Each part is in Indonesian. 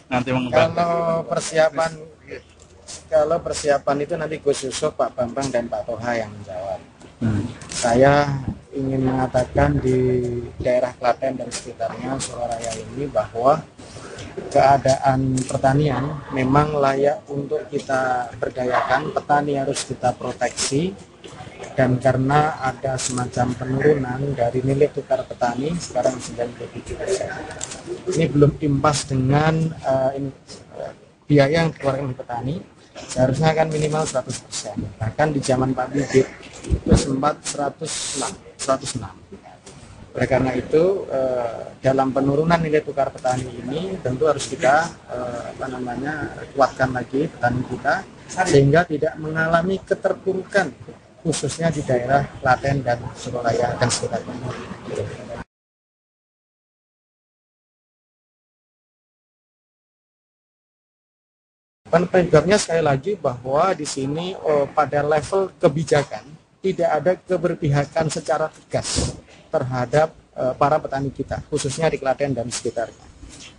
nanti mengembangkan? Kalau persiapan itu nanti Gus Yusuf, Pak Bambang, dan Pak Toha yang menjawab. Saya ingin mengatakan di daerah Klaten dan sekitarnya Surabaya ini bahwa keadaan pertanian memang layak untuk kita berdayakan. Petani harus kita proteksi, dan karena ada semacam penurunan dari nilai tukar petani sekarang 97%. Ini belum impas dengan biaya yang dikeluarkan oleh petani, seharusnya kan minimal 100%. Bahkan di zaman Pak Bibit itu sempat 106. Oleh karena itu dalam penurunan nilai tukar petani ini tentu harus kita kuatkan lagi petani kita sehingga tidak mengalami keterpurukan khususnya di daerah Klaten dan Surabaya dan sekitarnya. Penyebabnya sekali lagi bahwa di sini pada level kebijakan tidak ada keberpihakan secara tegas terhadap para petani kita, khususnya di Klaten dan sekitarnya.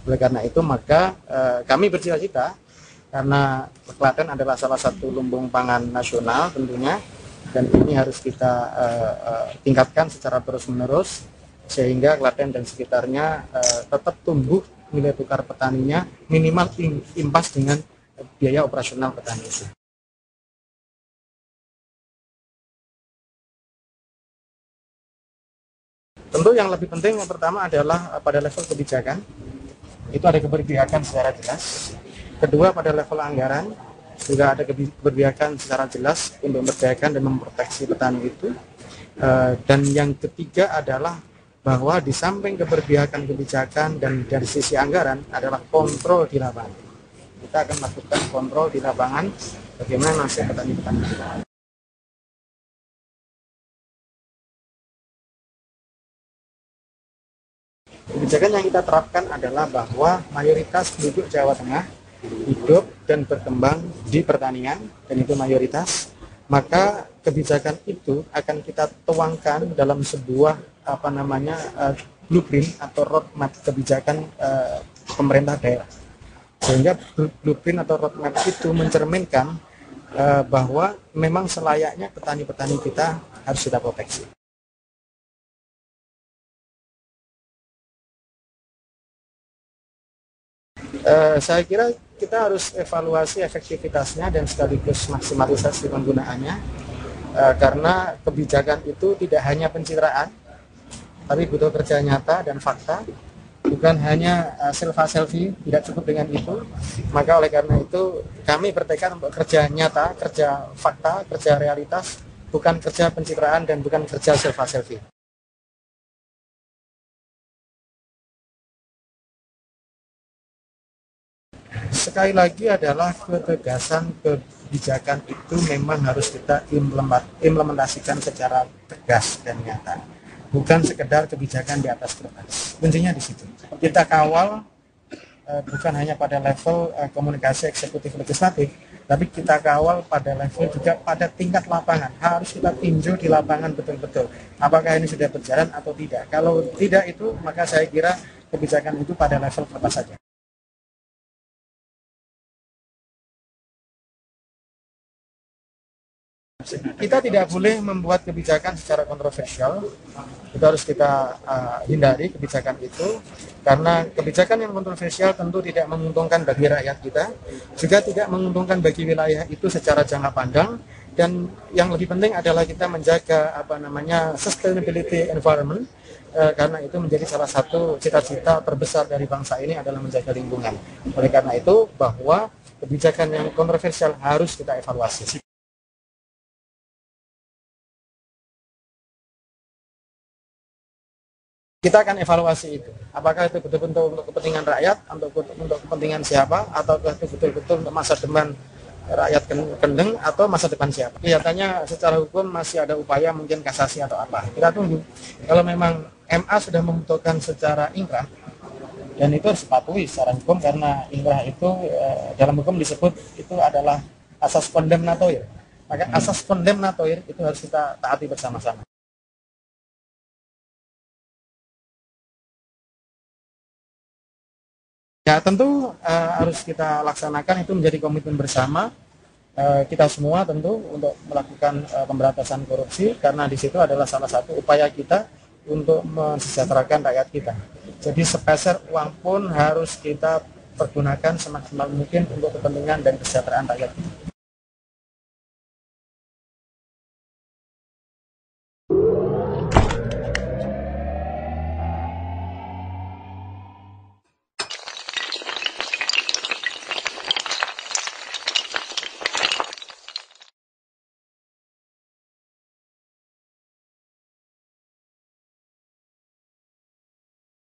Oleh karena itu maka kami bercita-cita, karena Klaten adalah salah satu lumbung pangan nasional tentunya, dan ini harus kita tingkatkan secara terus-menerus sehingga Klaten dan sekitarnya tetap tumbuh nilai tukar petaninya minimal impas dengan biaya operasional petani itu. Tentu yang lebih penting yang pertama adalah pada level kebijakan itu ada keberpihakan secara jelas. Kedua, pada level anggaran juga ada keberpihakan secara jelas untuk memberdayakan dan memproteksi petani itu. Dan yang ketiga adalah bahwa di samping keberpihakan kebijakan dan dari sisi anggaran adalah kontrol di lapangan. Kita akan lakukan kontrol di lapangan bagaimana nasib petani-petani kita. Kebijakan yang kita terapkan adalah bahwa mayoritas penduduk Jawa Tengah hidup dan berkembang di pertanian, dan itu mayoritas. Maka kebijakan itu akan kita tuangkan dalam sebuah blueprint atau roadmap kebijakan pemerintah daerah. Sehingga blueprint atau roadmap itu mencerminkan bahwa memang selayaknya petani-petani kita harus kita proteksi. Saya kira kita harus evaluasi efektivitasnya dan sekaligus maksimalisasi penggunaannya, karena kebijakan itu tidak hanya pencitraan, tapi butuh kerja nyata dan fakta. Bukan hanya selfie, tidak cukup dengan itu. Maka oleh karena itu kami bertekad untuk kerja nyata, kerja fakta, kerja realitas, bukan kerja pencitraan dan bukan kerja selfie. Sekali lagi adalah ketegasan kebijakan itu memang harus kita implementasikan secara tegas dan nyata. Bukan sekedar kebijakan di atas kertas. Kuncinya di situ. Kita kawal bukan hanya pada level komunikasi eksekutif legislatif, tapi kita kawal pada level juga pada tingkat lapangan. Harus kita tinjau di lapangan betul-betul. Apakah ini sudah berjalan atau tidak. Kalau tidak itu, maka saya kira kebijakan itu pada level kertas saja. Kita tidak boleh membuat kebijakan secara kontroversial. Itu harus kita hindari kebijakan itu, karena kebijakan yang kontroversial tentu tidak menguntungkan bagi rakyat kita, juga tidak menguntungkan bagi wilayah itu secara jangka pandang. Dan yang lebih penting adalah kita menjaga sustainability environment, karena itu menjadi salah satu cita-cita terbesar dari bangsa ini adalah menjaga lingkungan. Oleh karena itu bahwa kebijakan yang kontroversial harus kita evaluasi. Kita akan evaluasi itu. Apakah itu betul-betul untuk kepentingan rakyat, untuk kepentingan siapa, atau itu betul-betul untuk masa depan rakyat Kendeng atau masa depan siapa. Kelihatannya secara hukum masih ada upaya mungkin kasasi atau apa. Kita tunggu. Kalau memang MA sudah memutuskan secara ingkrah, dan itu harus dipatuhi secara hukum, karena ingkrah itu dalam hukum disebut itu adalah asas kondemnatoir. Maka asas kondemnatoir itu harus kita taati bersama-sama. Ya tentu harus kita laksanakan, itu menjadi komitmen bersama kita semua tentu untuk melakukan pemberantasan korupsi, karena di situ adalah salah satu upaya kita untuk mensejahterakan rakyat kita. Jadi sepeser uang pun harus kita pergunakan semaksimal mungkin untuk kepentingan dan kesejahteraan rakyat kita.